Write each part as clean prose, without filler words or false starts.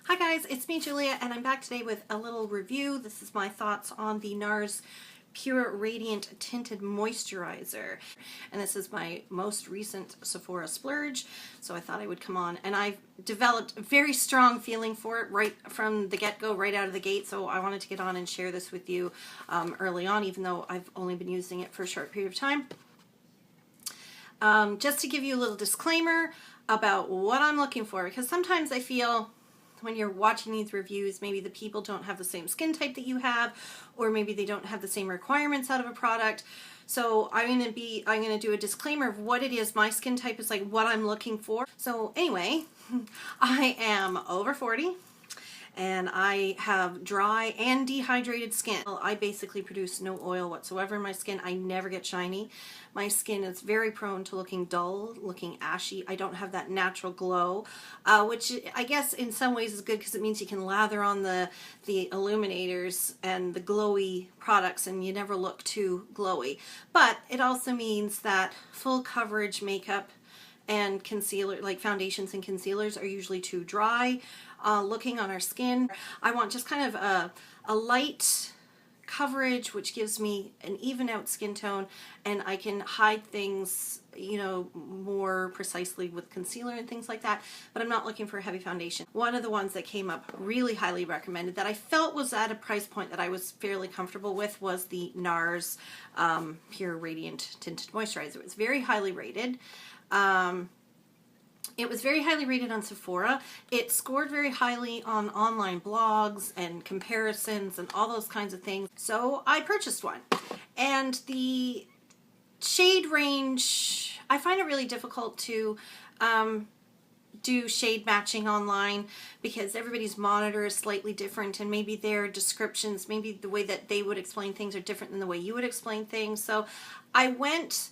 Hi guys, it's me Julia and I'm back today with a little review. This is my thoughts on the Nars Pure Radiant Tinted Moisturizer. And this is my most recent Sephora splurge, so I thought I would come on. And I've developed a very strong feeling for it right from the get-go, right out of the gate, so I wanted to get on and share this with you early on, even though I've only been using it for a short period of time. Just to give you a little disclaimer about what I'm looking for, because sometimes I feel when you're watching these reviews, maybe the people don't have the same skin type that you have, or maybe they don't have the same requirements out of a product. So I'm gonna do a disclaimer of what it is my skin type is, like what I'm looking for. So anyway, I am over 40 and I have dry and dehydrated skin. I basically produce no oil whatsoever in my skin. I never get shiny. My skin is very prone to looking dull, looking ashy. I don't have that natural glow, which I guess in some ways is good because it means you can lather on the illuminators and the glowy products and you never look too glowy. But it also means that full coverage makeup and concealer, like foundations and concealers, are usually too dry looking on our skin. I want just kind of a light coverage which gives me an even out skin tone, and I can hide things, you know, more precisely with concealer and things like that, but I'm not looking for a heavy foundation. One of the ones that came up really highly recommended that I felt was at a price point that I was fairly comfortable with was the Nars Pure Radiant Tinted Moisturizer. It was very highly rated. It was very highly rated on Sephora. It scored very highly on online blogs and comparisons and all those kinds of things. So I purchased one. And the shade range, I find it really difficult to do shade matching online because everybody's monitor is slightly different, and maybe their descriptions, maybe the way that they would explain things are different than the way you would explain things. So I went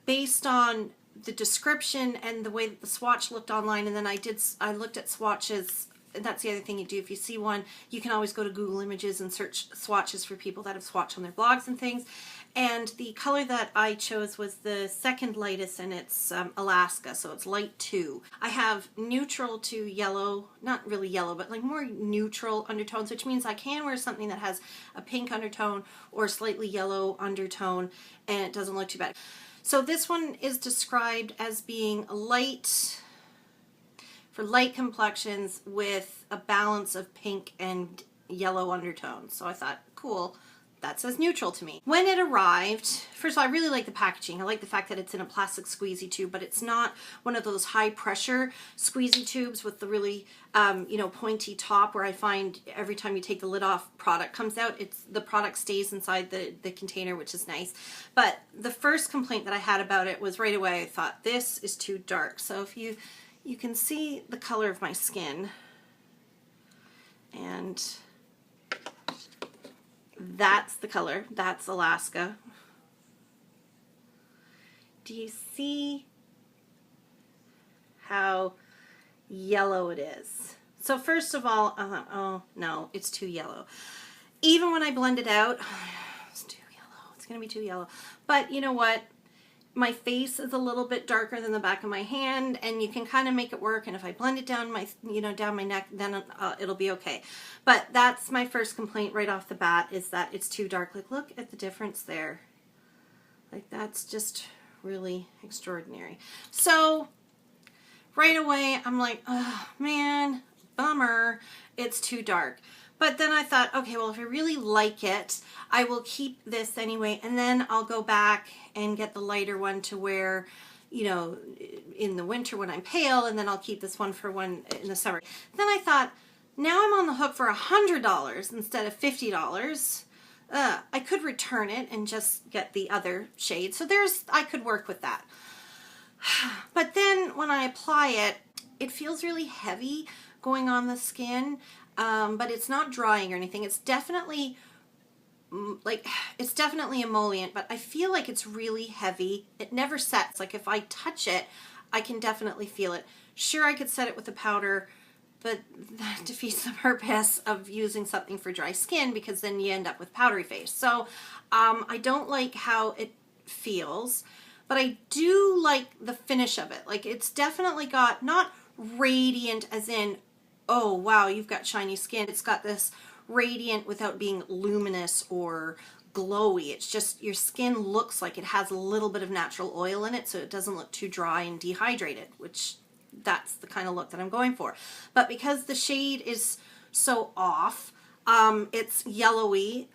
based on the description and the way that the swatch looked online, and then I looked at swatches. And that's the other thing you do. If you see one, you can always go to Google Images and search swatches for people that have swatched on their blogs and things. And the color that I chose was the second lightest, and it's Alaska, so it's light 2. I have neutral to yellow, not really yellow, but like more neutral undertones, which means I can wear something that has a pink undertone or slightly yellow undertone, and it doesn't look too bad. So this one is described as being light, for light complexions with a balance of pink and yellow undertones. So I thought, cool, that says neutral to me. When it arrived, first of all, I really like the packaging. I like the fact that it's in a plastic squeezy tube, but it's not one of those high pressure squeezy tubes with the really, you know, pointy top, where I find every time you take the lid off, product comes out. The product stays inside the container, which is nice. But the first complaint that I had about it was right away, I thought, this is too dark. So if you can see the color of my skin, and that's the color. That's Alaska. Do you see how yellow it is? So first of all, oh no, it's too yellow. Even when I blend it out, it's too yellow. It's going to be too yellow. But you know what? My face is a little bit darker than the back of my hand, and you can kind of make it work. And if I blend it down my, down my neck, then it'll be okay. But that's my first complaint right off the bat, is that it's too dark. Like, look at the difference there. Like, that's just really extraordinary. So right away, I'm like, oh man, bummer, it's too dark. But then I thought, okay, well, if I really like it, I will keep this anyway, and then I'll go back and get the lighter one to wear, you know, in the winter when I'm pale, and then I'll keep this one for one in the summer. Then I thought, now I'm on the hook for $100 instead of $50. I could return it and just get the other shade. So I could work with that. But then when I apply it, it feels really heavy going on the skin. But it's not drying or anything. It's definitely emollient, but I feel like it's really heavy. It never sets. Like, if I touch it, I can definitely feel it. Sure, I could set it with a powder, but that defeats the purpose of using something for dry skin, because then you end up with powdery face. So I don't like how it feels, but I do like the finish of it. Like, it's definitely got, not radiant as in oh wow, you've got shiny skin. It's got this radiant without being luminous or glowy. It's just your skin looks like it has a little bit of natural oil in it, so it doesn't look too dry and dehydrated, which that's the kind of look that I'm going for. But because the shade is so off, it's yellowy.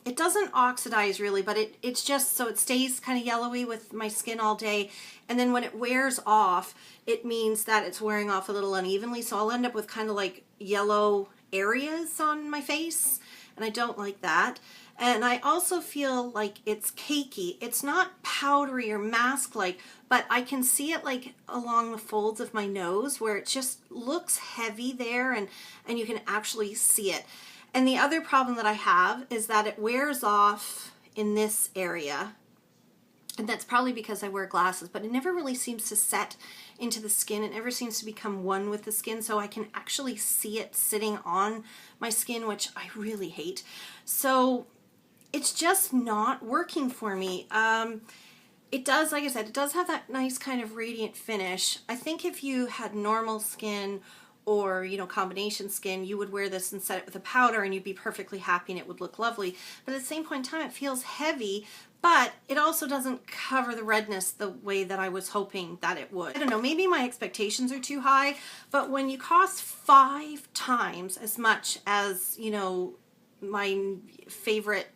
It doesn't oxidize really, but it's just so it stays kind of yellowy with my skin all day. And then when it wears off, it means that it's wearing off a little unevenly. So I'll end up with kind of like yellow areas on my face, and I don't like that. And I also feel like it's cakey. It's not powdery or mask-like, but I can see it like along the folds of my nose where it just looks heavy there, and you can actually see it. And the other problem that I have is that it wears off in this area. And that's probably because I wear glasses, but it never really seems to set into the skin. It never seems to become one with the skin, so I can actually see it sitting on my skin, which I really hate. So it's just not working for me. It does, like I said, it does have that nice kind of radiant finish. I think if you had normal skin or, you know, combination skin, you would wear this and set it with a powder and you'd be perfectly happy and it would look lovely. But at the same point in time, it feels heavy, but it also doesn't cover the redness the way that I was hoping that it would. I don't know, maybe my expectations are too high, but when you cost 5 times as much as, you know, my favorite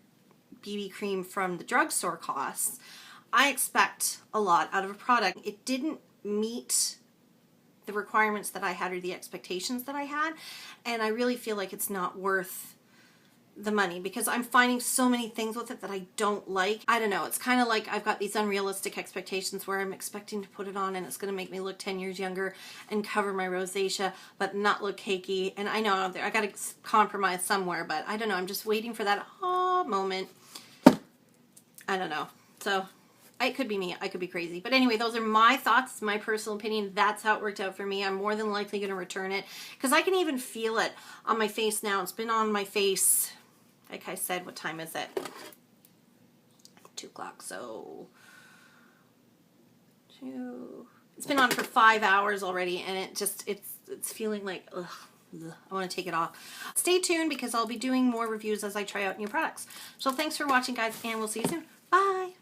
BB cream from the drugstore costs, I expect a lot out of a product. It didn't meet the requirements that I had or the expectations that I had, and I really feel like it's not worth the money because I'm finding so many things with it that I don't like. I don't know, it's kind of like I've got these unrealistic expectations where I'm expecting to put it on and it's going to make me look 10 years younger and cover my rosacea but not look cakey. And I know I got to compromise somewhere, but I don't know, I'm just waiting for that moment. I don't know. So it could be me. I could be crazy. But anyway, those are my thoughts, my personal opinion. That's how it worked out for me. I'm more than likely going to return it because I can even feel it on my face now. It's been on my face, like I said, what time is it? 2 o'clock. So 2. It's been on for 5 hours already, and it just, it's feeling like, ugh. I want to take it off. Stay tuned because I'll be doing more reviews as I try out new products. So thanks for watching, guys, and we'll see you soon. Bye!